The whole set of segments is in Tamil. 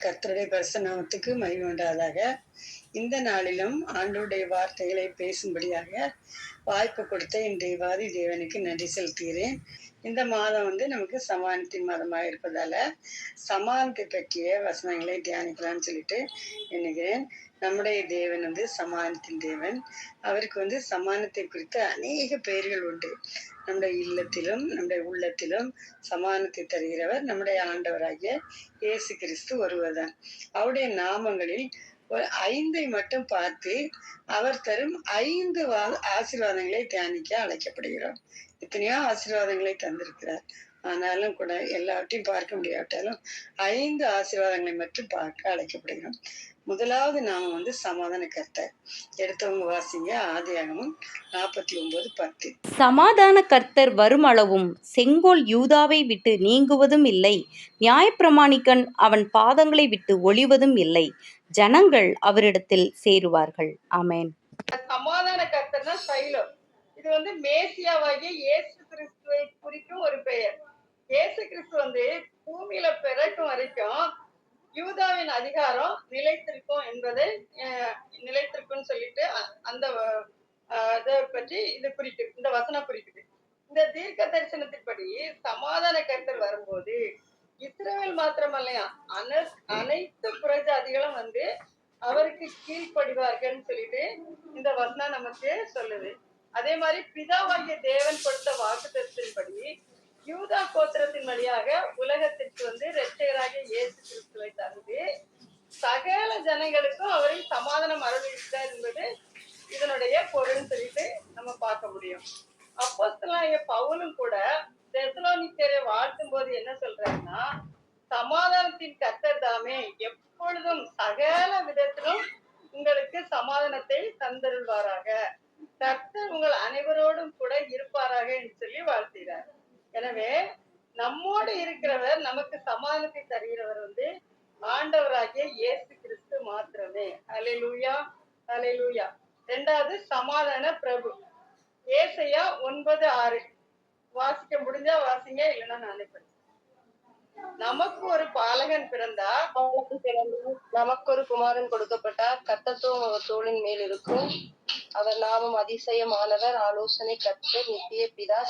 கர்த்தருடைய பரிசுத்த நாமத்துக்கு மகிமை உண்டாதாக. இந்த நாளிலும் ஆண்டவருடைய வார்த்தைகளை பேசும்படியாக வாய்ப்பு கொடுத்த என் தேவாதி தேவனுக்கு நன்றி செலுத்துகிறேன். இந்த மாதம் நமக்கு சமாதானத்தின் மாதமாக இருப்பதால சமாதானத்தை பற்றிய வசனங்களை தியானிக்கலாம்னு சொல்லிட்டு எண்ணுகிறேன். நம்முடைய தேவன் சமாதானத்தின் தேவன். அவருக்கு சமாதானத்தை குறித்த அநேக பெயர்கள் உண்டு. நம்முடைய இல்லத்திலும் நம்முடைய உள்ளத்திலும் சமாதானத்தை தருகிறவர் நம்முடைய ஆண்டவராகிய இயேசு கிறிஸ்து ஒருவர்தான். அவருடைய நாமங்களில் ஒரு 5 மட்டும் பார்த்து அவர் தரும் 5 ஆசீர்வாதங்களை தியானிக்க அழைக்கப்படுகிறோம். எத்தனையோ ஆசீர்வாதங்களை தந்திருக்கிறார். ஆனாலும் கூட எல்லாவற்றையும் பார்க்க முடியாவிட்டாலும் 5 ஆசீர்வாதங்களை மட்டும் பார்க்க அழைக்கப்படுகிறோம். முதலாவது நாமம் சமாதான கர்த்தர். எடுத்தவங்க வாசிங்க. ஆதியாகமம் 49:10. சமாதான கர்த்தர் வருமளவும் செங்கோல் யூதாவை விட்டு நீங்குவதும் இல்லை, நியாயப்பிரமாணிக்கன் அவன் பாதங்களை விட்டு ஒளிவதும் இல்லை, ஜனங்கள் அவரிடத்தில் சேருவார்கள். ஆமென். சமாதான கர்த்தர்னா சைலம். இது மேசியாவாகிய இயேசு கிறிஸ்துவை குறிக்கும் ஒரு பெயர். இயேசு கிறிஸ்து பூமியில பிறக்கும் வரைக்கும் யூதாவின் அதிகாரம் நிலைத்திருக்கும் என்பதை நிலைத்திருக்கும்னு சொல்லிட்டு அந்த அதை பற்றி இது குறிக்குது. இந்த வசனம் குறிக்குது. இந்த தீர்க்க தரிசனத்தின்படி சமாதான கர்த்தர் வரும்போது இஸ்ரவேல் மாத்திரமல்லையா அனைத்து புறஜாதிகளும் அவருக்கு கீழ்ப்படிவார்கள் சொல்லிட்டு இந்த வசனம் நமக்கு சொல்லுது. அதே மாதிரி பிதாவாகிய தேவன் கொடுத்த வாக்குத்தத்தத்தின்படி யூதா கோத்திரத்தின் வழியாக உலகத்திற்கு இரட்சகராகிய இயேசு கிறிஸ்துவை தந்து சகல ஜனங்களுக்கும் அவரின் சமாதானம் அருளித்தார் என்பது இதனுடைய பொருள் சொல்லிட்டு நம்ம பார்க்க முடியும். அப்போஸ்தலனாகிய பவுலும் கூட தெசலோனிக்கரை வாழ்த்தும் போது என்ன சொல்றாருன்னா, சமாதானத்தின் கர்த்தர் தாமே எப்பொழுதும் சகல விதத்திலும் உங்களுக்கு சமாதானத்தை தந்தருள்வாராக, கர்த்தர் உங்கள் அனைவரோடும் கூட இருப்பாராக என்று சொல்லி வாழ்த்துகிறார். எனவே நம்மோடு இருக்கிறவர், நமக்கு சமாதானத்தை தருகிறவர் ஆண்டவராகிய இயேசு கிறிஸ்து மாத்திரமே. அல்லேலூயா, அல்லேலூயா. 2வது சமாதான பிரபு. ஏசாயா 9:6 வாசிக்க முடிஞ்சா வாசிங்க, இல்லைன்னா நானே படிச்சேன். நமக்கு ஒரு பாலகன் பிறந்தார், நமக்கு ஒரு குமாரன் கொடுக்கப்பட்டார், கர்த்தத்துவம் அவர் தோளின் மேல் இருக்கும். அவர் நாமம் அதிசயமானவர், ஆலோசனை கர்த்தர், நித்திய பிதா,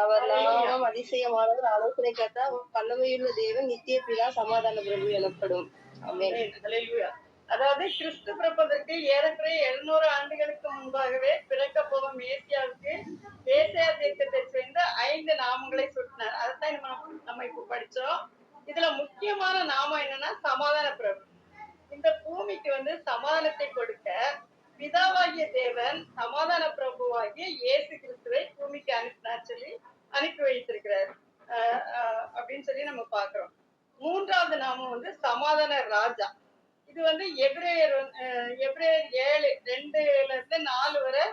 அவர் நாமம் அதிசயமானவர், ஆலோசனை கர்த்தர், வல்லமையுள்ள தேவன், நித்திய பிதா, சமாதான பிரபு எனப்படும். அதாவது கிறிஸ்து பிறப்பதற்கு ஏறக்குறைய 700 ஆண்டுகளுக்கு முன்பாகவே பிறக்க போகும் மேசியாவுக்கு ஏசாயா தீர்க்கத்தை சேர்ந்த 5 நாமங்களை சுட்டினார். அதைத்தான் நம்ம இப்ப படிச்சோம். இதுல முக்கியமான நாமம் என்னன்னா சமாதான பிரபு. இந்த பூமிக்கு சமாதானத்தை கொடுக்க பிதாவாகிய தேவன் சமாதான பிரபுவாகிய இயேசு கிறிஸ்துவை பூமிக்கு அனுப்பினார் சொல்லி அனுப்பி வைத்திருக்கிறார் அப்படின்னு சொல்லி நம்ம பாக்குறோம். 3வது நாமம் சமாதான ராஜா. இது எபிரேயர் 7:2-4 வரை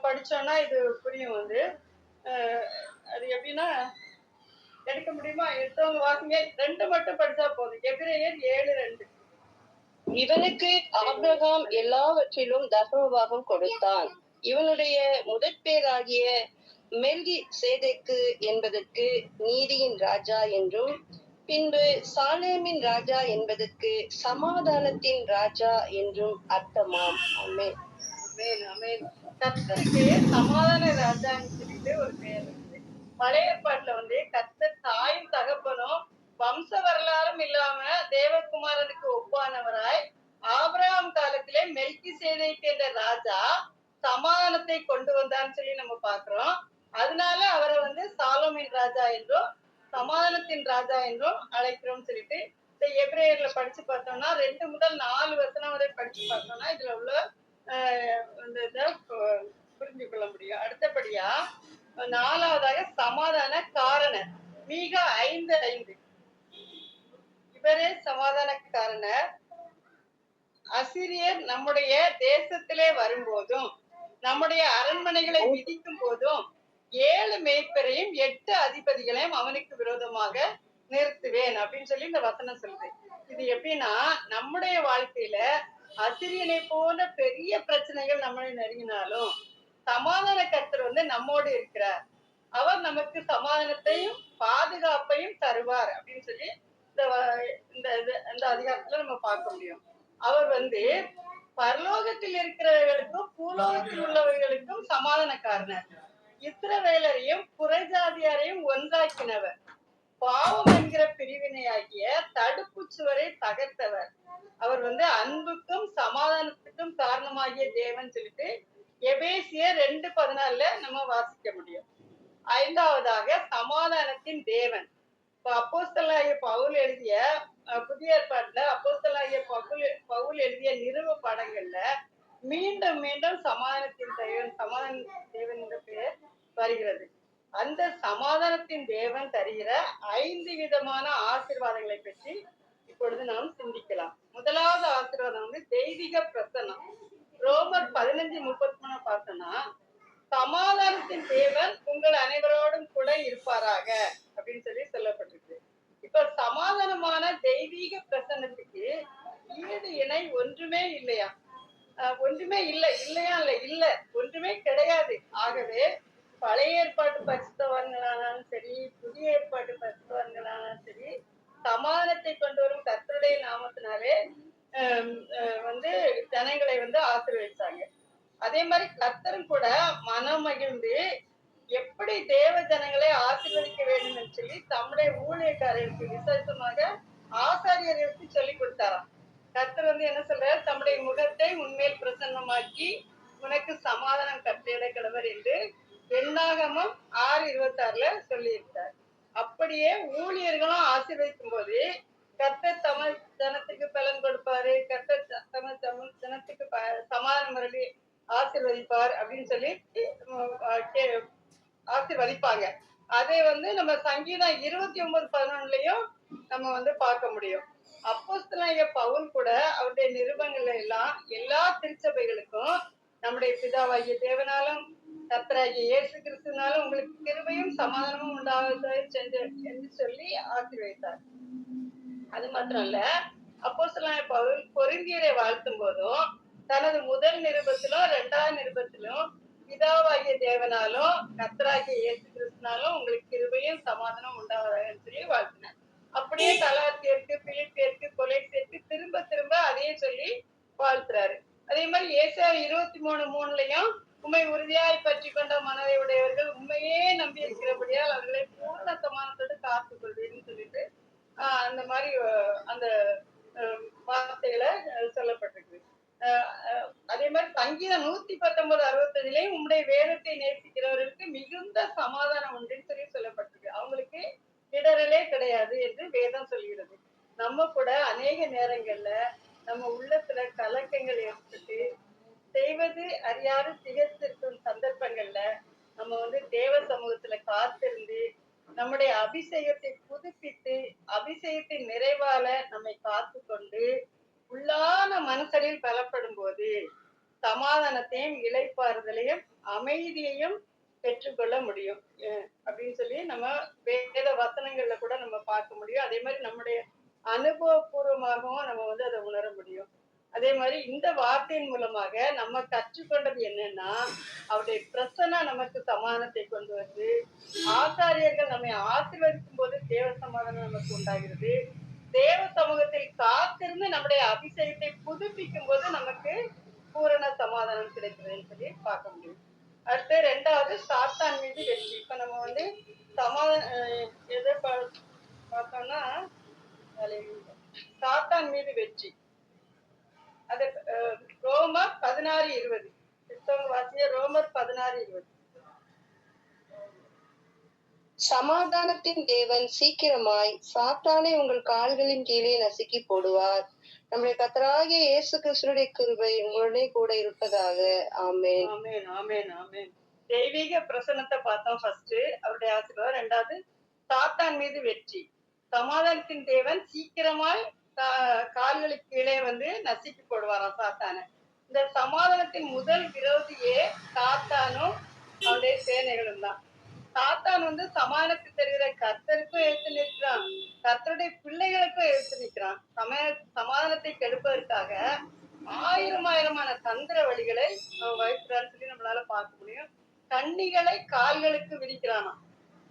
படிச்சோம்னா இது புரியும். அது எப்படின்னா எடுக்க முடியுமா? எடுத்தவங்க வாசிங்க. 2 மட்டும் படிச்சா போதும். எபிரேயர் 7:2. இவனுக்கு ஆபிரகாம் எல்லாவற்றிலும் தசமபாகம் கொடுத்தான். இவனுடைய முதற்பேராகிய மெல்கி சேதேக்கு என்பதற்கு நீதியின் ராஜா என்றும், பின்பு சாலேமின் ராஜா என்பதற்கு சமாதானத்தின் ராஜா என்றும் அர்த்தமாம். ஆமென், ஆமென், ஆமென். கர்த்தருக்கு சமாதான ராஜான்னு சொல்லிட்டு ஒரு பெயர் இருக்கு. பழைய ஏற்பாட்டுல கர்த்தர் தாயும் தகப்பனும் வம்ச வரலாறும் இல்லாம தேவகுமாரனுக்கு ஒப்பானவராய் ஆபிரகாம் காலத்திலே மெல்கி சேதேக்கு என்ற ராஜா சமாதானத்தை கொண்டு வந்தான்னு சொல்லி நம்ம பாக்குறோம். அதனால அவரை சாலோமின் ராஜா என்றும் சமாதானத்தின் ராஜா என்றும் அழைக்கிறோம் சொல்லிட்டு இந்த எபிரேயர்ல படிச்சு பார்த்தோம்னா 2 முதல் 4 வசனம் வரை படிச்சு பார்த்தோம்னா இதுல உள்ள புரிஞ்சு கொள்ள முடியும். அடுத்தபடியா 4வதாக சமாதான காரணர். மீகா 5:5. இவரே சமாதான காரணர். அசிரியர் நம்முடைய தேசத்திலே வரும்போதும் நம்முடைய அரண்மனைகளை மிதிக்கும் போதும் 7 மேய்ப்பரையும் 8 அதிபதிகளையும் அவனுக்கு விரோதமாக நிறுத்துவேன் அப்படின்னு சொல்லி இந்த வசனம் சொல்லுது. இது எப்படின்னா, நம்முடைய வாழ்க்கையில அசிரியனை போன்ற பெரிய பிரச்சனைகள் நம்மளை நெருங்கினாலும் சமாதான கர்த்தர் நம்மோடு இருக்கிறார். அவர் நமக்கு சமாதானத்தையும் பாதுகாப்பையும் தருவார் அப்படின்னு சொல்லி இந்த அதிகாரத்துல நம்ம பார்க்க முடியும். அவர் வந்து பரலோகத்தில் இருக்கிறவர்களுக்கும் பூலோகத்தில் உள்ளவர்களுக்கும் சமாதானக்காரனர். இஸ்ரவேலரையும் புறஜாதியாரையும் ஒன்றாக்கினவர். பாவம் என்கிற பிரிவினையாகிய தடுப்பு சுவரை தகர்த்தவர். அவர் வந்து அன்புக்கும் சமாதானத்துக்கும் காரணமாகிய தேவன் சொல்லிட்டு எபேசியர் 2:14 நம்ம வாசிக்க முடியும். ஐந்தாவதாக சமாதானத்தின் தேவன். இப்ப அப்போஸ்தலனாகிய பவுல் எழுதிய புதிய ஏற்பாட்டுல அப்போஸ்தலனாகிய பவுல் எழுதிய நிறுவ பாடங்கள்ல மீண்டும் மீண்டும் சமாதானத்தின் தேவன் என்ற பெயர் வருகிறது. அந்த சமாதானத்தின் தேவன் தருகிற 5 விதமான ஆசீர்வாதங்களை பற்றி இப்பொழுது நாம் சிந்திக்கலாம். முதலாவது ஆசீர்வாதம் வந்து தெய்வீக பிரசன்னம். ரோமர் 15:33 பார்த்தோம்னா, சமாதானத்தின் தேவன் உங்கள் அனைவரோடும் கூட இருப்பாராக அப்படின்னு சொல்லி சொல்லப்பட்டிருக்கு. இப்ப சமாதானமான தெய்வீக பிரசன்னத்துக்கு ஈடு இணை ஒன்றுமே இல்லையா? ஒன்றுமே இல்ல ஒன்றுமே கிடையாது. ஆகவே பழைய ஏற்பாட்டு பரிசுத்தவான்களானாலும் சரி, புதிய ஏற்பாட்டு பரிசுத்தவான்களானாலும் சரி, சமாதானத்தை கொண்டு வரும் கர்த்தருடைய நாமத்தினாலே வந்து ஜனங்களை வந்து ஆசீர்வதிச்சாங்க. அதே மாதிரி கர்த்தரும் கூட மனம் மகிழ்ந்து எப்படி தேவ ஜனங்களை ஆசீர்வதிக்க வேண்டும் என்று சொல்லி தம்முடைய ஊழியக்காரருக்கு விசேஷமாக ஆசாரியர்களுக்கு சொல்லி கொடுத்தாராம். கர்த்தர் வந்து என்ன சொல்றாரு? தம்முடைய முகத்தை உன்மேல் பிரசன்னமாக்கி உனக்கு சமாதானம் கட்டளையிட கடவர் என்று எண்ணாகமம் 6:26 சொல்லியிருக்கார். அப்படியே ஊழியர்களும் ஆசீர்வதிக்கும் போது கர்த்தர் தமிழ் ஜனத்துக்கு பலன் கொடுப்பாரு, கர்த்தர் தமிழ் ஜனத்துக்கு சமாதானம் மறுபடி ஆசீர்வதிப்பார் அப்படின்னு சொல்லி ஆசீர்வதிப்பாங்க. அதை வந்து நம்ம சங்கீதம் 29:11 நம்ம வந்து பார்க்க முடியும். அப்போஸ்தலனாகிய பவுல் கூட அவருடைய நிருபங்கள்ல எல்லாம் எல்லா திருச்சபைகளுக்கும் நம்முடைய பிதாவாகிய தேவனாலும் கர்த்தராகிய இயேசு கிறிஸ்துனாலும் உங்களுக்கு கிருபையும் சமாதானமும் உண்டாவது என்று சொல்லி ஆசீர்வதித்தார். அது மாத்திரம் இல்ல, அப்போஸ்தலனாகிய பவுல் கொரிந்தியரை வாழ்த்தும் போதும் தனது முதல் நிருபத்திலும் 2வது நிருபத்திலும் பிதாவாகிய தேவனாலும் கர்த்தராகிய இயேசு கிறிஸ்துனாலும் உங்களுக்கு கிருபையும் சமாதானம் உண்டாவதாக சொல்லி வாழ்த்தினார். அப்படியே கலாத்தியருக்கு, பிலிப்பியருக்கு, கொலோசியருக்கு திரும்ப திரும்ப அதையே சொல்லி வாழ்த்துறாரு. அதே மாதிரி ஏசாயா 23:3 உண்மை உறுதியாய் பற்றி கொண்ட மனதை உடையவர்கள் உண்மையே நம்பி இருக்கிறபடியால் அவர்களை பூர்ண சமாதானத்தோடு காத்துக் கொள்வேன்னு சொல்லிட்டு அந்த மாதிரி அந்த வார்த்தைகளை சொல்லப்பட்டிருக்கு. அதே மாதிரி சங்கீதம் 119:65 உம்முடைய வேதத்தை நேசிக்கிறவர்களுக்கு மிகுந்த சமாதானம் உண்டுன்னு சொல்லி சொல்லப்பட்டிருக்கு. அவங்களுக்கு இடரலே கிடையாது என்று வேதம் சொல்கிறது. நம்ம கூட அநேக நேரங்கள்ல நம்ம உள்ளத்துல கலக்கங்கள் ஏற்பட்டு செய்வது அறியாது திகழ்த்திருக்கும் சந்தர்ப்பங்கள்ல நம்ம வந்து தேவ சமூகத்துல காத்திருந்து நம்முடைய அபிஷேகத்தை புதுப்பித்து அபிஷேகத்தின் நிறைவால நம்மை காத்து கொண்டு உள்ளான மனசலில் பலப்படும் போது சமாதானத்தையும் இளைப்பாறுதலையும் அமைதியையும் பெற்றுக்கொள்ள முடியும் அப்படின்னு சொல்லி நம்ம வேத வசனங்கள்ல கூட நம்ம பார்க்க முடியும். அதே மாதிரி நம்முடைய அனுபவபூர்வமாகவும் நம்ம வந்து அதை உணர முடியும். அதே மாதிரி இந்த வார்த்தையின் மூலமாக நம்ம கற்றுக்கொண்டது என்னன்னா, அவருடைய பிரசன்னா நமக்கு சமாதானத்தை கொண்டு வந்து ஆசாரியர்கள் நம்மை ஆசீர்வதிக்கும் போது தேவ சமாதானம் நமக்கு உண்டாகிறது. தேவ சமூகத்தில் காத்திருந்து நம்முடைய அபிஷேகத்தை புதுப்பிக்கும் போது நமக்கு பூரண சமாதானம் கிடைக்கிறதுன்னு சொல்லி பார்க்க முடியும். அடுத்து 2வது சாத்தான் மீது வெற்றி. இப்ப நம்ம வந்து எதை பார்த்தோம்னா சாத்தான் மீது வெற்றி. அது ரோமர் 16:20 வாசிய ரோமர் 16:20. சமாதானத்தின் தேவன் சீக்கிரமாய் சாத்தானை உங்கள் கால்களின் கீழே நசுக்கி போடுவார். நம்முடைய கர்த்தராகிய இயேசு கிறிஸ்துவின் கிருபை உங்களுடைய கூட இருப்பதாக. ஆமென். ஆமென் ஆமென் ஆமென். தெய்வீக பிரசன்னத்தை பார்த்தோம் ஃபர்ஸ்ட், அவருடைய ஆசீர்வாதம். 2வது சாத்தான் மீது வெற்றி. சமாதானத்தின் தேவன் சீக்கிரமாய் கால்களுக்கு கீழே வந்து நசுக்கி போடுவாராம் சாத்தான. இந்த சமாதானத்தின் முதல் விரோதியே சாத்தானும் அவருடைய சேனைகளும் தான். சாத்தான் வந்து சமாதானத்தை தருகிற கர்த்தருக்கும் எடுத்து நிற்கிறான், கர்த்தருடைய பிள்ளைகளுக்கும் எடுத்து நிற்கிறான். சமாதானத்தை கெடுப்பதற்காக ஆயிரமான தந்திர வழிகளை வகுக்கிறான்னு சொல்லி நம்மளால பார்க்க முடியும். கண்ணிகளை கால்களுக்கு விரிக்கிறானாம்.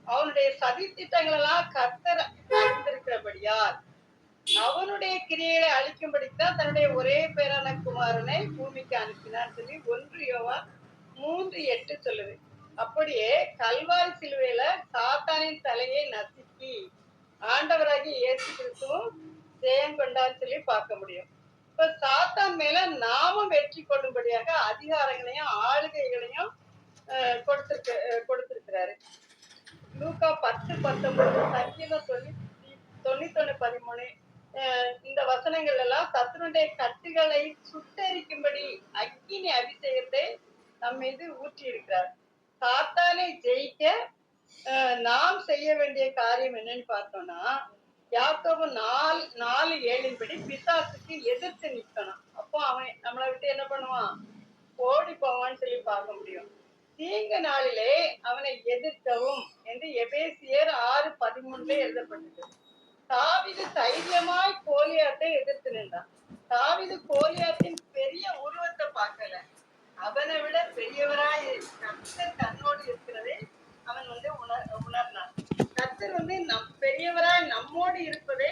அவனுடைய சதி திட்டங்கள் எல்லாம் கர்த்தர் அறிந்திருக்கிறபடியால் அவனுடைய கிரியைகளை அழிக்கும்படித்தான் தன்னுடைய ஒரே பேரான குமாரனை பூமிக்கு அனுப்பினான்னு சொல்லி 1 யோவான் 3:8 சொல்லுது. அப்படியே கல்வாரி சிலுவையில சாத்தானின் தலையை நசுக்கி ஆண்டவராகிய இயேசு கிறிஸ்துவும் ஜெயம் கொண்டான்னு சொல்லி பார்க்க முடியும். இப்ப சாத்தான் மேல நாமும் வெற்றி கொள்ளும்படியாக அதிகாரங்களையும் ஆளுகைகளையும் கொடுத்திருக்கிறாரு. லூக்கா 10:19, சங்கீதம் 91:13 இந்த வசனங்கள் எல்லாம் சத்துருடைய கட்டுகளை சுட்டரிக்கும்படி அக்கினி அபிஷேகத்தை நம் மீது ஊற்றி இருக்கிறார். சாத்தானை ஜெயிக்க நாம் செய்ய வேண்டிய காரியம் என்னன்னு பார்த்தோம்னா, யாக்கோபு 4:7 படி பிசாசுக்கு எதிர்த்து நிக்கணும். அப்போ அவன் நம்மளை விட்டு என்ன பண்ணுவான்? ஓடி போவான்னு சொல்லி பார்க்க முடியும். தீங்கு நாளிலே அவனை எதிர்க்கவும் என்று எபேசியர் 6:13 எழுதப்பட்டது. தாவீது தைரியமாய் கோலியாத்தை எதிர்த்து நின்றான். தாவீது கோலியாத்தின் பெரிய உருவத்தை பார்க்கல, அவனை விட பெரியவராய் கர்த்தர் தன்னோடு இருக்கிறதை அவன் உணர்ந்தான். கர்த்தர் பெரியவராய் நம்மோடு இருப்பதை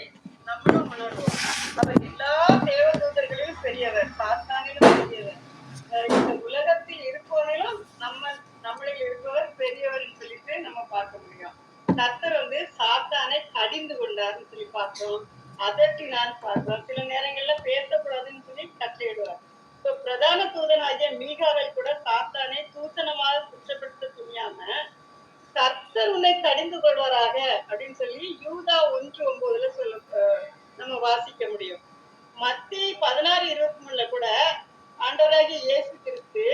நம்மளும் உணர்வோம். அவர் எல்லா தேவதூதர்களையும் பெரியவர், சாத்தானிலும் பெரியவர், இந்த உலகத்தில் இருப்பவர்களும் நம்மளில் இருப்பவர் பெரியவர் சொல்லிட்டு நம்ம பார்க்க முடியும். கர்த்தர் சாத்தானை கடிந்து கொண்டார்னு சொல்லி பார்த்தோம், அதட்டினான்னு பார்த்தோம். சில நேரங்கள்ல பேசக்கூடாதுன்னு சொல்லி கட்டளையிடுவார். இப்போ பிரதான தூதனாகிய மீகாவேல் கூட சாத்தானை தூசணமாக குற்றப்படுத்த துணியாம கர்த்தர் உன்னை கடிந்து கொள்வாராக அப்படின்னு சொல்லி யூதா 1:9 நம்ம வாசிக்க முடியும். மத்தேயு 16:23 கூட ஆண்டவராகிய இயேசு கிறிஸ்து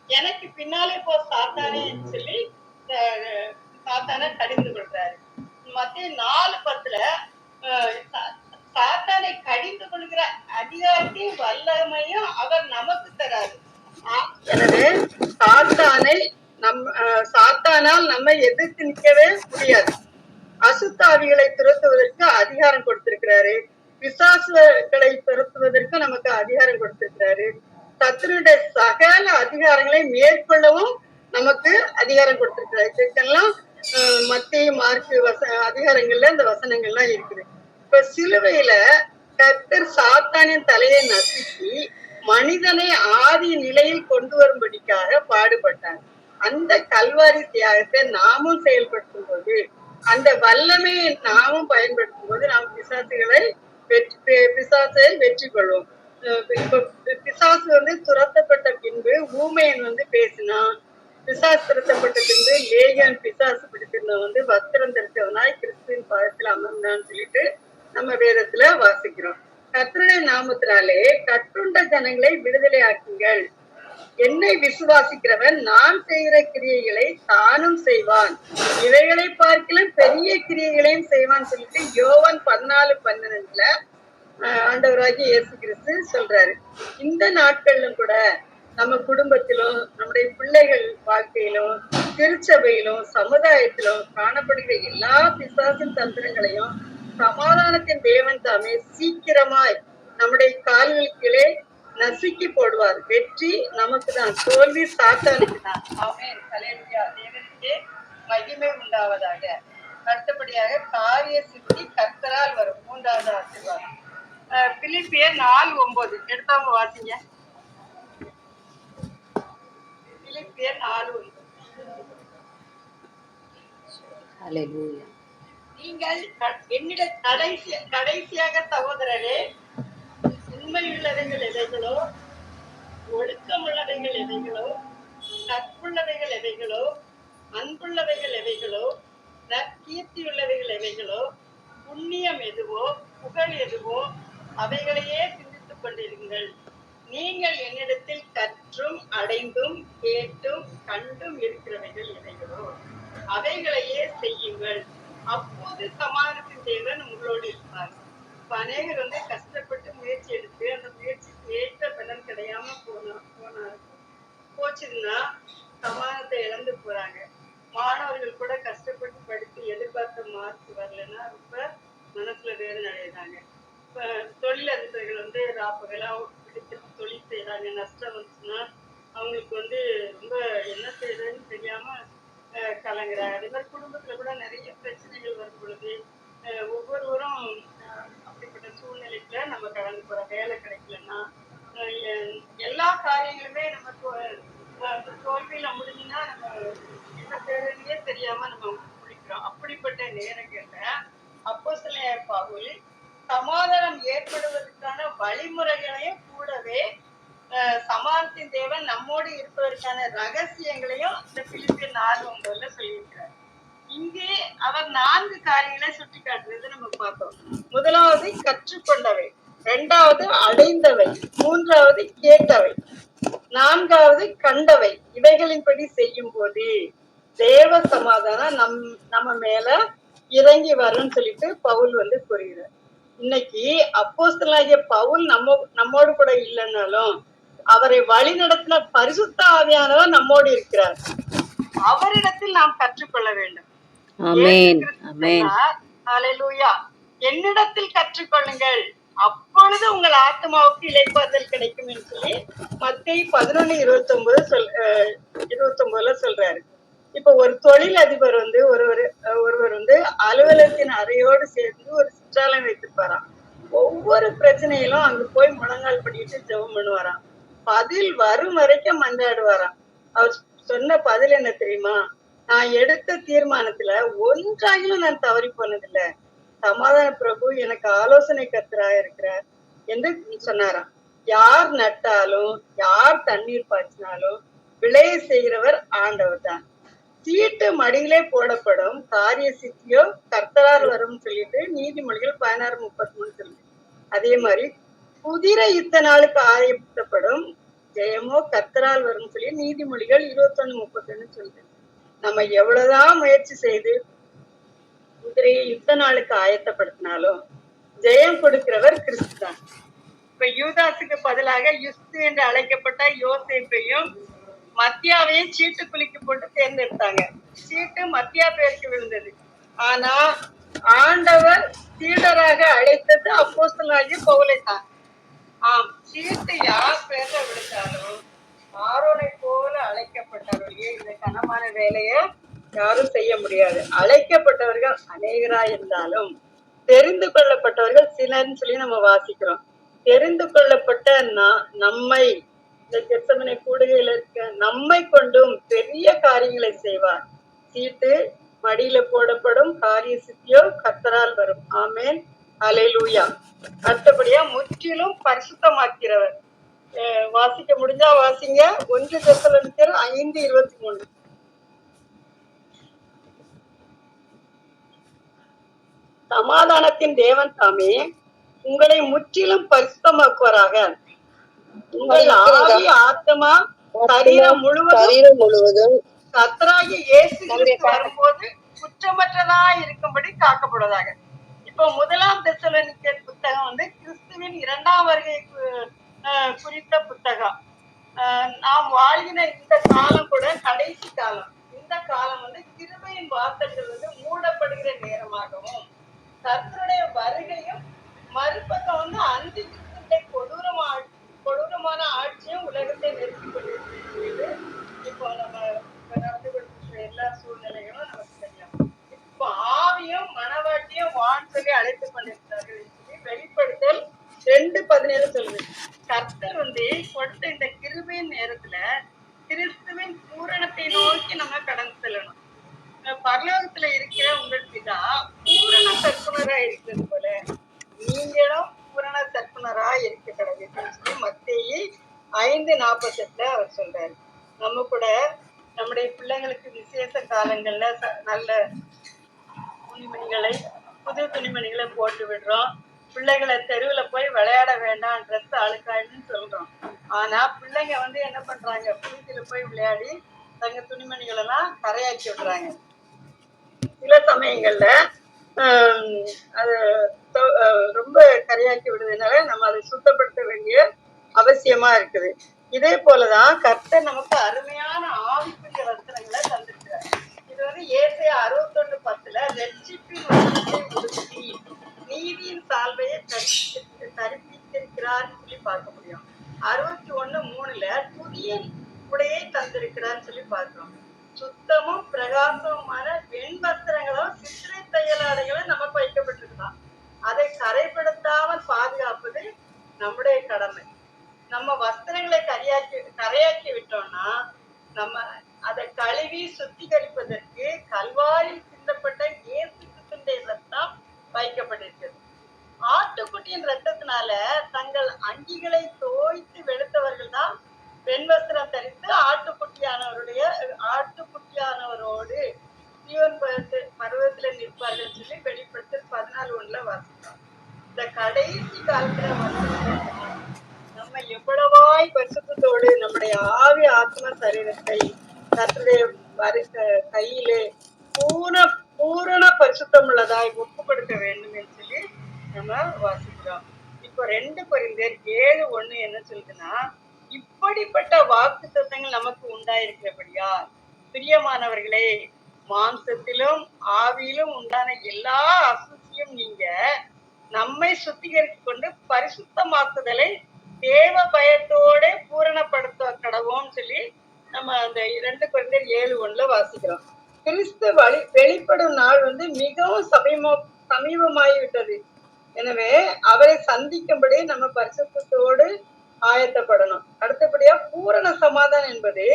எனக்கு பின்னாலே போ சாத்தானே சொல்லி சாத்தானை கடிந்து கொள்றாரு. மத்தேயு 4:10 சாத்தானை கடிந்து கொள்கிற அதிகாரத்தையும் வல்லமையும் அவர் நமக்கு தராது. எனவே சாத்தானால் நம்மை எதிர்த்து நிற்கவே முடியாது. அசுத்தாவிகளை துரத்துவதற்கு அதிகாரம் கொடுத்திருக்கிறாரு. பிசாசுகளை துரத்துவதற்கு நமக்கு அதிகாரம் கொடுத்திருக்கிறாரு. சத்துருடைய சகல அதிகாரங்களை மேற்கொள்ளவும் நமக்கு அதிகாரம் கொடுத்திருக்கிறாரு. இதுக்கெல்லாம் மத்தேயு மார்க்கு அதிகாரங்கள்ல இந்த வசனங்கள்லாம் இருக்குது. இப்ப சிலுவையில கர்த்தர் சாத்தானின் தலையை நசுக்கி மனிதனை ஆதி நிலையில் கொண்டு வரும்படிக்காக பாடுபட்டார். அந்த கல்வாரி தியாகத்தை நாமும் செயல்படுத்தும் போது, அந்த வல்லமையை நாமும் பயன்படுத்தும் போது நாம் பிசாசை வெற்றி கொள்வோம். இப்ப பிசாசு துரத்தப்பட்ட பின்பு ஊமையன் பேசினான். பிசாசு துரத்தப்பட்ட பின்பு லேகியான் பிசாசு பிடித்திருந்தவன் வஸ்திரம் தரித்தவனாய் கிறிஸ்துவின் பாதத்தில் அமர்ந்தான்னு சொல்லிட்டு நம்ம வேதத்துல வாசிக்கிறோம். கர்த்தருடைய நாமத்தினாலே கட்டுண்ட ஜனங்களை விடுதலை ஆக்குங்கள். என்னை விசுவாசிக்கிறவன் நான் செய்கிற கிரியைகளை தானும் செய்வான், இவைகளை பார்க்கலாம் பெரிய கிரியைகளையும் செய்வான்னு சொல்லிட்டு யோவான் 14:12 ஆண்டவராகிய இயேசு கிறிஸ்து சொல்றாரு. இந்த நாட்களிலும் கூட நம்ம குடும்பத்திலும் நம்முடைய பிள்ளைகள் வாழ்க்கையிலும் திருச்சபையிலும் சமுதாயத்திலும் காணப்படுகிற எல்லா பிசாசின் தந்திரங்களையும் சமாதானத்தின் தேவன் தாமே சீக்கிரமாய் நம்முடைய கால்களுக்கு நசுக்கி போடுவார். வெற்றி நமக்கு தான், தோல்வி சாத்தானுக்கு தான். ஆமென். ஹல்லேலூயா. தேவனுக்கே மகிமை உண்டாவதாக. அடுத்தபடியாக காரிய சித்தி கர்த்தரால் வரும் 3வது ஆசீர்வாதம். பிலிப்பியர் 4:9 எடுத்தவங்க வாசிங்க. பிலிப்பியர் 4:9. ஹல்லேலூயா. நீங்கள் என்னிட கடைசியாக சகோதரரே, உண்மையுள்ளவைகள் எவைகளோ, ஒழுக்கமுள்ளவைகள் எவைகளோ, கற்புள்ளவைகள் எவைகளோ, அன்புள்ளவைகள் எவைகளோ, நற்கீர்த்தியுள்ளவைகள் எவைகளோ, புண்ணியம் எதுவோ, புகழ் எதுவோ, அவைகளையே சிந்தித்துக் கொண்டிருங்கள். நீங்கள் என்னிடத்தில் கற்றும் அடைந்தும் கேட்டும் கண்டும் இருக்கிறவைகள் எவைகளோ அவைகளையே செய்யுங்கள். அப்போது சமாதானத்தின் தேவன் உங்களோடு இருப்பார். இப்ப அநேகர் கஷ்டப்பட்டு முயற்சி எடுத்து அந்த முயற்சிக்கு ஏற்ற பலன் கிடையாம போச்சுன்னா சமாதானத்தை இழந்து போறாங்க. மாணவர்கள் கூட கஷ்டப்பட்டு படித்து எதிர்பார்த்த மார்க் வரலன்னா ரொம்ப மனசுல வேதனை அடைகிறாங்க. இப்ப தொழிலதிபர்கள் ராப்பகலா பிடித்து தொழில் செய்யறாங்க, நஷ்டம் வந்துச்சுன்னா அவங்களுக்கு வந்து ரொம்ப என்ன செய்யறதுன்னு தெரியாம கலங்குறாங்க. அதே மாதிரி குடும்பத்துல கூட நிறைய பிரச்சனைகள் வரும் பொழுது ஒவ்வொருவரும் அப்படிப்பட்ட சூழ்நிலைக்குள்ள நம்ம கடந்து போறோம். வேலை கிடைக்கலன்னா எல்லா காரியங்களுமே நமக்கு தோல்வியில முடிஞ்சுன்னா நம்ம என்ன செய்யறதுன்னே தெரியாம நம்ம முடிக்கிறோம். அப்படிப்பட்ட நேரங்கள்ல அப்போஸ்தலனாகிய பவுல் சமாதானம் ஏற்படுவதற்கான வழிமுறைகளையும் கூடவே சமாதானத்தின் தேவன் நம்மோடு இருப்பதற்கான ரகசியங்களையும் இந்த பிலிப்பியர் 4:9 சொல்லியிருக்கிறார். இங்கே அவர் 4 காரியங்களை சுட்டி காட்டுறது நம்ம பார்த்தோம். முதலாவது கற்றுக்கொண்டவை, 2வது அடைந்தவை, 3வது கேட்டவை, 4வது கண்டவை. இவைகளின்படி செய்யும் போது தேவ சமாதானம் நம்ம மேல இறங்கி வரும்னு சொல்லிட்டு பவுல் வந்து கூறுகிறார். இன்னைக்கு அப்போஸ்தலனாகிய பவுல் நம்மோடு கூட இல்லைன்னாலும் அவரை வழி நடத்தின பரிசுத்த ஆவியானவர் நம்மோடு இருக்கிறார். அவரிடத்தில் நாம் கற்றுக்கொள்ள வேண்டும். ஹல்லேலூயா. என்னிடத்தில் கற்றுக்கொள்ளுங்கள், அப்பொழுது உங்கள் ஆத்மாவுக்கு இளைப்பாறுதல் கிடைக்கும் என்று சொல்லி மத்தேயு 11:29 சொல்றாரு. இப்ப ஒரு தொழில் அதிபர் வந்து ஒருவர் வந்து அலுவலகத்தின் அறையோடு சேர்ந்து ஒரு சிற்றாலயம் வைத்திருப்பாராம். ஒவ்வொரு பிரச்சனையிலும் அங்க போய் முழங்கால் படிட்டு ஜெபம் பண்ணுவாராம். பதில் வரும் வரைக்கும் மன்றாடுவாராம். அவர் சொன்ன பதில் என்ன தெரியுமா? நான் எடுத்த தீர்மானத்துல ஒன்றாகிலும் நான் தவறி போனதில்லை. சமாதான பிரபு எனக்கு ஆலோசனை கர்த்தராக இருக்கிறார் என்று சொன்னாராம். யார் நட்டாலும் யார் தண்ணீர் பாய்ச்சினாலும் விளைய செய்கிறவர் ஆண்டவர் தான். சீட்டு மடியிலே போடப்படும், காரிய சித்தியோ கர்த்தரால் வரும் சொல்லிட்டு நீதிமொழிகள் 16:33 சொல்லுது. அதே மாதிரி குதிரை யுத்த நாளுக்கு ஆயத்தப்படும், ஜெயமோ கர்த்தரால் வரும் சொல்லி நீதிமொழிகள் 21:31 சொல்லுது. நம்ம எவ்வளவுதான் முயற்சி செய்து குதிரையை யுத்த நாளுக்கு ஆயத்தப்படுத்தினாலும் ஜெயம் கொடுக்கிறவர் கிறிஸ்து தான். இப்ப யூதாசுக்கு பதிலாக யுஸ்து என்று அழைக்கப்பட்ட யோசேப்பையும் மத்தியாவையும் சீட்டு குலுக்கி போட்டு தேர்ந்தெடுத்தாங்க. சீட்டு மத்தியா பேருக்கு விழுந்தது. ஆனா ஆண்டவர் சீடராக அழைத்தது அப்போஸ்தலனாகிய பவுலை தான். ஆம், சீட்டு யார் பேர்ல விழுந்தாலும் ஆரோனை போல அழைக்கப்பட்டவர்களே இந்த கனமான வேலையை யாரும் செய்ய முடியாது. அழைக்கப்பட்டவர்கள் அநேகராய் இருந்தாலும் தெரிந்து கொள்ளப்பட்டவர்கள் சிலர்னு சொல்லி நம்ம வாசிக்கிறோம். தெரிந்து கொள்ளப்பட்ட நம்மை இந்த கெத்செமனே கூடுகையில இருக்க நம்மை கொண்டும் பெரிய காரியங்களை செய்வார். சீட்டு மடியில போடப்படும், காரிய சித்தியோ கர்த்தரால் வரும். ஆமென், ஹல்லேலூயா. அடுத்தபடியா முற்றிலும் பரிசுத்தமாக்கிறவர். வாசிக்க முடிஞ்சா வாசிங்க. 1 தெசலோனிக்கர் 5:23. சமாதானத்தின் தேவன் தாமே உங்களை முற்றிலும் பரிசுத்தமாக்குவாராக. உங்கள் ஆவி, ஆத்மா, சரீரம் முழுவதும் கர்த்தராகிய இயேசு கிறிஸ்து வரும்போது குற்றமற்றதா இருக்கும்படி காக்கப்படுவதாக. இப்போ 1 தெசலோனிக்கர் புத்தகம் வந்து கிறிஸ்துவின் 2ஆம் வருகை குறித்த புத்தகம். நாம் வாழ்கிற இந்த காலம் கூட கடைசி காலம். இந்த காலம் வந்து கிருபையின் வாசல்கள் வந்து மூடப்படுகிற நேரமாகவும் கர்த்தருடைய வருகையும் மறுபக்கம் வந்து அந்தி கிறிஸ்துவின் கொடூரமான ஆட்சியும் உலகத்தை நெருக்கி கொண்டிருக்கிறது. இப்போ நம்ம நடந்து கொண்டிருக்கிற எல்லா சூழ்நிலைகளும் நமக்கு தெரியும். இப்போ ஆவியும் மனவாட்டியும் வான் சொல்லி அழைத்துக் கொண்டிருக்கிறார்கள் சொல்லி வெளிப்படுத்தல் 2:17 சொல்லுது. கர்த்தர் வந்து கொடுத்த இந்த கிருபையின் நேரத்துல கிறிஸ்துவின் பூரணத்தை நோக்கி நம்ம கடந்து செல்லணும். பரலோகத்துல இருக்கிற உங்கள் பிதா பூரண சற்குணரா இருக்கிறது போல நீங்களும் பூரண சற்குணரா இருக்க கடவுள் சொல்லி மத்தேயு 5:48 அவர் சொல்றாரு. நம்ம கூட நம்முடைய பிள்ளைங்களுக்கு விசேஷ காலங்கள்ல நல்ல துணிமணிகளை, புது துணிமணிகளை போட்டு விடுறோம். பிள்ளைகளை தெருவுல போய் விளையாட வேண்டாம், ட்ரெஸ் அழுக்காயின்னு சொல்றோம். ஆனா பிள்ளைங்க வந்து என்ன பண்றாங்க, புழுதியில போய் விளையாடி தங்க துணிமணிகள் எல்லாம் கரையாக்கி விடுறாங்க. சில சமயங்கள்ல அது ரொம்ப கரையாக்கி விடுறதுனால நம்ம அதை சுத்தப்படுத்த வேண்டிய அவசியமா இருக்குது. இதே போலதான் கர்த்தர் நமக்கு அருமையான ஆவிக்குரிய வசனங்களை தந்திருக்கிறார். இது வந்து ஏசாயா 61:10 ரட்சிப்பின் வசனத்தை உடுத்தி நீதியின் சால்வையை தரிப்பித்திருக்கிறார் சொல்லி பார்க்க முடியும். 61:3 துதியின் உடையை தந்திருக்கிறான்னு சொல்லி பார்க்கிறோம். சுத்தமும் பிரகாசமுமான வெண் வஸ்திரங்களும் சித்திரை தையலாடைகளும் நமக்கு வைக்கப்பட்டிருக்கலாம். அதை கரைப்படுத்தாமல் பாதுகாப்பது நம்முடைய கடமை. நம்ம வஸ்திரங்களை கரையாக்கி விட்டோம்னா நம்ம அதை கழுவி சுத்திகரிப்பதற்கு கல்வாரில் சிந்தப்பட்ட இயேசு கிறிஸ்துவின் ரத்தம் வைக்கப்பட்டிருக்கிறது. ஆட்டுக்குட்டியின் ரத்தத்தினால தங்கள் அங்கிகளை தோய்த்து வெளுத்தவர்கள் தான் பெண் வஸ்திரம் தரித்து ஆட்டுக்குட்டியானவரோடு ஜீவன் பருவத்துல நிற்பார்கள் சொல்லி வெளிப்படுத்தல் 14:1 வாசிக்கிறோம். இந்த கடைசி காலத்துல நம்ம எவ்வளவாய் பரிசுத்தத்தோடு நம்முடைய ஆவி ஆத்ம சரீரத்தை கர்த்தருடைய கையிலே பூரண பரிசுத்தம் உள்ளதாய் ஒப்பு கொடுக்க வேண்டும் என்று சொல்லி நம்ம வாசிக்கிறோம். இப்போ 2 கொரிந்தியர் 7:1 என்ன சொல்லுதுன்னா, இப்படிப்பட்ட வாக்கு தத்தங்கள் நமக்கு உண்டாயிருக்கிறபடியா பிரியமானவர்களே, மாம்சத்திலும் ஆவியிலும் உண்டான எல்லா அசுசியும் நீங்க நம்மை சுத்திகரித்து கொண்டு பரிசுத்தமாக்குதலை தேவ பயத்தோட பூரணப்படுத்த கடவோம் சொல்லி நம்ம அந்த 2 கொரிந்தியர் 7:1 வாசிக்கிறோம். கிறிஸ்து வெளிப்படும் நாள் மிகவும் சமீபமாகிவிட்டது. எனவே அவரை சந்திக்கும்படி நம்ம பரிசுத்தத்தோடு ஆயத்தப்படணும். அடுத்தபடியா பூரண சமாதானம் என்பது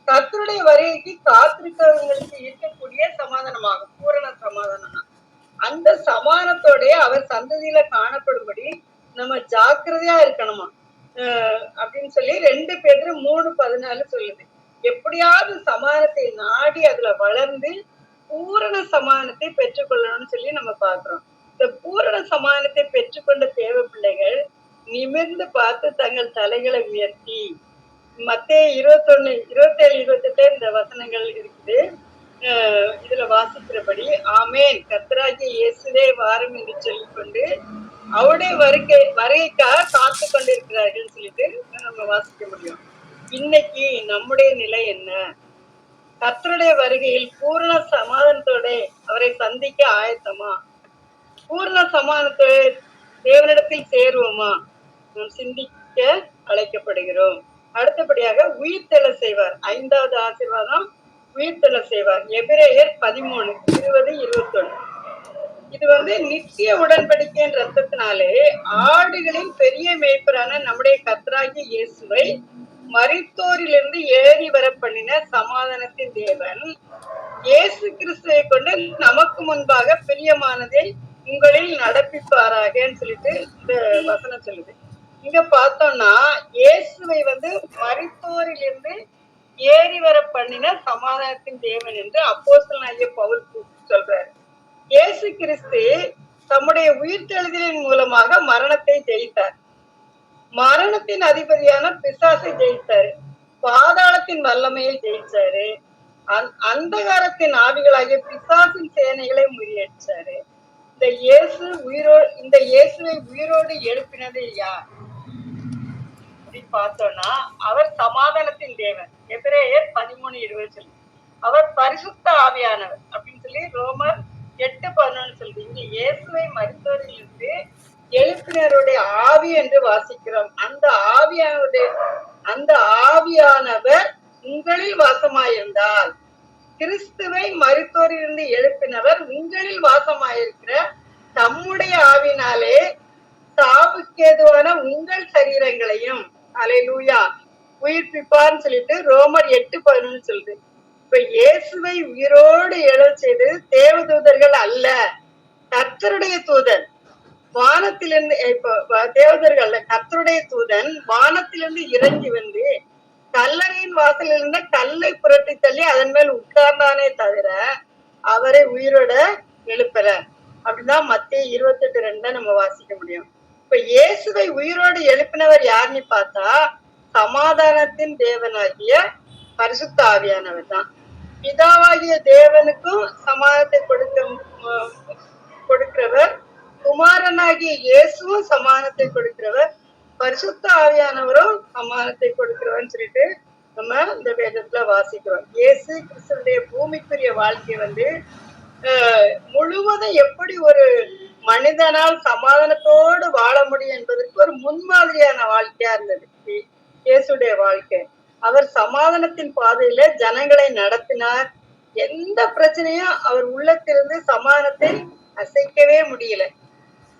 கர்த்தருடைய வருகைக்கு காத்திருக்கிறவங்களுக்கு இருக்கக்கூடிய சமாதானமாகும். பூரண சமாதானம் அந்த சமாதானத்தோட அவர் சந்ததியில காணப்படும்படி நம்ம ஜாக்கிரதையா இருக்கணுமா அப்படின்னு சொல்லி 2 பேதுரு 3:14 சொல்லுது. எப்படியாவது சமாதானத்தை நாடி அதுல வளர்ந்து பூரண சமாதானத்தை பெற்றுக்கொள்ளணும்னு சொல்லி நம்ம பாக்குறோம். இந்த பூரண சமாதானத்தை பெற்றுக்கொண்ட தேவ பிள்ளைகள் நிமிர்ந்து பார்த்து தங்கள் தலைகளை உயர்த்தி, மத்தேயு 21:27-28 இந்த வசனங்கள் இருக்குது. இதுல வாசிக்கிறபடி ஆமேன் கர்த்தராகிய இயேசுவே வாரும் என்று சொல்லிக்கொண்டு அவருடைய வருகைக்காக காத்து கொண்டிருக்கிறார்கள் சொல்லிட்டு நம்ம வாசிக்க முடியும். இன்னைக்கு நம்முடைய நிலை என்ன? கர்த்தருடைய வருகையில் பூரண சமாதானத்தோட அவரை சந்திக்க ஆயத்தமா? பூரண சமாதானத்தோட தேவனிடத்தில் சேருவோமா? நாம் சிந்திக்க அழைக்கப்படுகிறோம். அடுத்தபடியாக உயிர்த்தெழ செய்வார். 5வது ஆசீர்வாதம் உயிர்த்தெழ செய்வார். எபிரேயர் 13:20-21. இது நித்திய உடன்படிக்கையின் ரத்தத்தினாலே ஆடுகளின் பெரிய மேய்ப்பரான நம்முடைய கர்த்தராகிய இயேசுவை மரித்தோரிலிருந்து ஏறி வர பண்ணின சமாதானத்தின் தேவன் இயேசு கிறிஸ்துவை கொண்டு நமக்கு முன்பாக பிரியமானதை உங்களில் நடப்பிப்பாராகன்னு சொல்லிட்டு இந்த வசனம் சொல்லுது. இங்க பார்த்தோம்னா இயேசுவை மரித்தோரிலிருந்து ஏறி வர பண்ணின சமாதானத்தின் தேவன் என்று அப்போஸ்தலனாகிய பவுல் சொல்றாரு. இயேசு கிறிஸ்து தம்முடைய உயிர்த்தெழுதலின் மூலமாக மரணத்தை ஜெயித்தார். மரணத்தின் அதிபதியான பிசாசை ஜெயித்தாரு. பாதாளத்தின் வல்லமையை ஜெயிச்சாரு. அந்தகாரத்தின் ஆவிகளாகிய பிசாசின் சேனைகளை முறியடிச்சாரு. இந்த இயேசுவை உயிரோடு எழுப்பினது யார் அப்படின்னு பார்த்தோம்னா அவர் சமாதானத்தின் தேவன். எபிரேயர் 13:20 சொல்லி அவர் பரிசுத்த ஆவியானவர் அப்படின்னு சொல்லி ரோமர் 8:11 சொல்லுது. இங்க இயேசுவை மரித்தோரிலிருந்து எழுப்பினருடைய ஆவி என்று வாசிக்கிறோம். அந்த ஆவியானவர் உங்களில் வாசமாயிருந்தால், கிறிஸ்துவை மரித்தோரிலிருந்து எழுப்பினவர் உங்களில் வாசமாயிருக்கிற தம்முடைய ஆவினாலே சாவுக்கேதுவான உங்கள் சரீரங்களையும் அல்லேலூயா உயிர்ப்பிப்பார்னு சொல்லிட்டு ரோமர் 8:11 சொல்லுது. இப்ப இயேசுவை உயிரோடு எழச் செய்தது தேவதூதர்கள் அல்ல, கர்த்தருடைய தூதன். வானத்திலிருந்து தேவதர்கள் கர்த்தருடைய தூதன் வானத்திலிருந்து இறங்கி கல்லறையின் வாசலில் இருந்த கல்லை புரட்டி தள்ளி அதன் மேல் உட்கார்ந்தானே தவிர அவரை உயிரோட எழுப்பல. அப்படிதான் மத்தேயு 28:2 நம்ம வாசிக்க முடியும். இப்ப இயேசுவை உயிரோடு எழுப்பினவர் யாருன்னு பார்த்தா சமாதானத்தின் தேவனாகிய பரிசுத்த ஆவியானவர் தான். பிதாவாகிய தேவனுக்கும் சமாதானத்தை கொடுக்கிறவர், குமாரனாகிய இயேசுவும் சமாதானத்தை கொடுக்கிறவர், பரிசுத்த ஆவியானவரும் சமாதானத்தை கொடுக்கிறவர்னு சொல்லிட்டு நம்ம இந்த வேதத்துல வாசிக்கிறோம். இயேசு கிறிஸ்துடைய பூமிக்குரிய வாழ்க்கை முழுவதும் எப்படி ஒரு மனிதனால் சமாதானத்தோடு வாழ முடியும் என்பதற்கு ஒரு முன்மாதிரியான வாழ்க்கையா இருந்தது இயேசுடைய வாழ்க்கை. அவர் சமாதானத்தின் பாதையில ஜனங்களை நடத்தினார். எந்த பிரச்சனையும் அவர் உள்ளத்திலிருந்து சமாதானத்தை அசைக்கவே முடியல.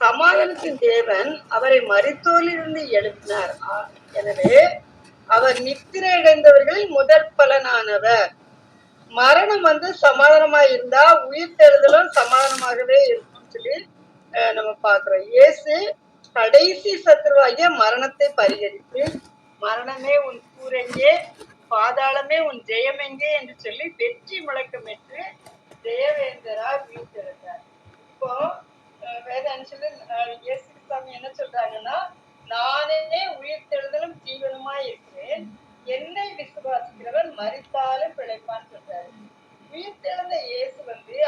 சமாதானத்தின் தேவன் அவரை மரித்தோரிலிருந்து எழுப்பினார். எனவே அவர் நித்திரை அடைந்தவர்களில் முதற் பலனானவர். மரணம் சமாதானமா இருந்தா உயிர் தெழுதலும் சமாதானமாகவே இருக்கும்னு சொல்லி நம்ம பாக்குறோம். இயேசு கடைசி சத்துருவாகிய மரணத்தை பரிகரித்து, மரணமே உன் கூரெங்கே, பாதாளமே உன் ஜெயமெங்கே என்று சொல்லி வெற்றி முழக்கமிட்டு ஜெயவேந்தரார் உயிர் தெழுந்தார். இப்போ வேதாந்தத்துல இயேசு சாமி என்ன சொல்றாங்கன்னா, நானே உயிர் தெழுதலும் ஜீவனுமா இருக்கிறேன், என்னை விசுவாசிக்கிறவன் மரித்தாலும் பிழைப்பான்னு சொல்றாரு. உயிர் தெழுந்த இயேசு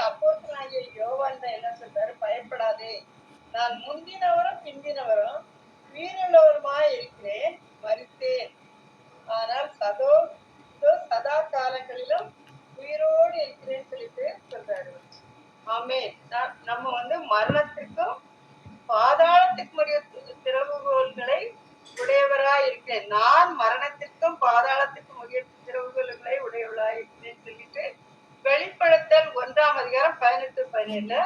அப்போஸ்தலனாகிய யோவான் தான் என்ன சொல்றாரு, பயப்படாதே, நான் முந்தினவரும் பிந்தினவரும் உயிருள்ளவருமாய் இருக்கிறேன், மரித்தேன், ஆனால் சதா காலங்களிலும் உயிரோடு இருக்கிறேன்னு சொல்லிட்டு சொல்றாரு. ஆமே, நம்ம மரணத்திற்கும் பாதாளத்துக்குரிய திறவுகோல்களை உடையவராய் இருக்கிறேன், நான் மரணத்திற்கும் பாதாளத்திற்கும் உரிய திறவுகோல்களை உடையவராய் இருக்கிறேன்னு சொல்லிட்டு வெளிப்படுத்தல் 1:18-17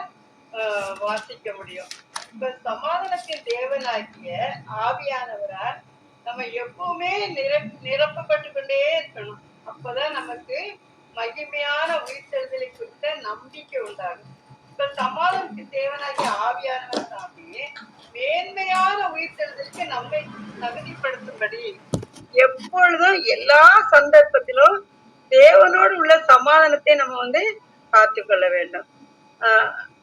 வாசிக்க முடியும். இப்ப சமாதானத்தின் தேவனாகிய ஆவியானவரால் நம்ம எப்பவுமே நிரப்பப்பட்டு கொண்டே இருக்கணும். அப்பதான் நமக்கு மகிமையான உயிர்த்தெழுதலை குறித்த நம்பிக்கை உண்டாகும். இப்ப சமாதானத்தின் தேவனாகிய ஆவியானவர் சாமி மேன்மையான உயிர்த்தெழுதலுக்கு நம்மை தகுதிப்படுத்தும்படி எப்பொழுதும் எல்லா சந்தர்ப்பத்திலும் தேவனோடு உள்ள சமாதானத்தை நம்ம காத்துக்கொள்ள வேண்டும்.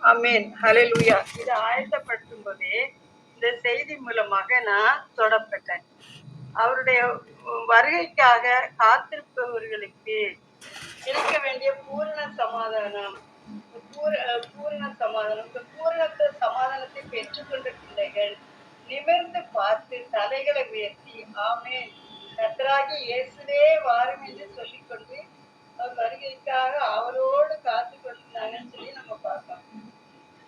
ஆமென், ஹல்லேலூயா. இதை ஆயத்தப்படுத்தும் போதே இந்த செய்தி மூலமாக நான் தொடப்பட்டேன். அவருடைய வருகைக்காக காத்திருப்பவர்களுக்கு இருக்க வேண்டிய பூரண சமாதானம், பூரண சமாதானத்தை பெற்றுக்கொண்ட பிள்ளைகள் நிமிர்ந்து பார்த்து தலைகளை உயர்த்தி ஆமென் கர்த்தராகிய இயேசுவே வாரும் என்று சொல்லிக்கொண்டு அவர் வருகைக்காக அவரோடு காத்து கொண்டிருந்தாங்கன்னு சொல்லி நம்ம பார்க்கலாம்.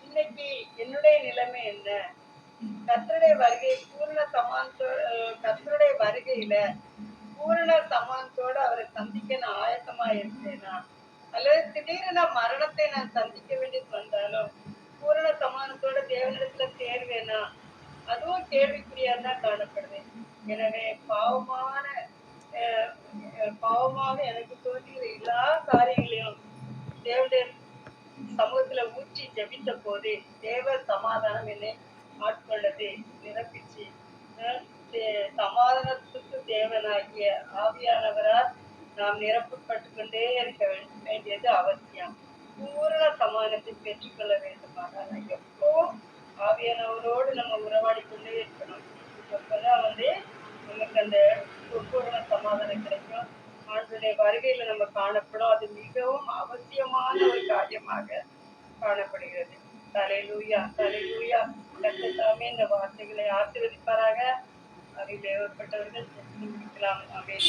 இன்னைக்கு என்னுடைய நிலைமை என்ன? கர்த்தருடைய வருகை கர்த்தருடைய வருகையில பூரண சமாதானத்தோட அவரை சந்திக்க நான் ஆயத்தமா இருக்கிறேனா, அல்லது திடீரென மரணத்தை நான் சந்திக்க வேண்டியது வந்தாலும் பூரண சமாதானத்தோட தேவனிடத்துல சேர்வேனா, அதுவும் கேள்விக்குறியாதான் காணப்படுது. எனவே பாவமாக எனக்கு தோன்றுகிற எல்லா காரியங்களையும் தேவனுடைய சமூகத்துல ஊற்றி ஜெபித்த போது தேவ சமாதானம் என்னை ஆட்கொள்ளது, நிரப்பிச்சு. சமாதானத்துக்கு தேவனாகிய ஆவியானவரால் நாம் நிரப்பப்பட்டு கொண்டே இருக்க வேண்டியது அவசியம். பூரண சமாதானத்தை பெற்றுக்கொள்ள வேண்டுமானால் எப்போ ஆவியானவரோடு நம்ம உறவாடி கொண்டே இருக்கணும். அப்பதான் நமக்கு அந்த பூரண சமாதானம் கிடைக்கும். ஆண்டவருடைய வருகையில நம்ம காணப்படும். அது மிகவும் அவசியமான ஒரு காரியமாக காணப்படுகிறது. ஹல்லேலூயா, ஹல்லேலூயா. கர்த்தர் தாமே இந்த வார்த்தைகளை ஆசீர்வதிப்பாராக. அதில் ஏற்பட்டவர்கள் முடிக்கலாம். ஆமென்.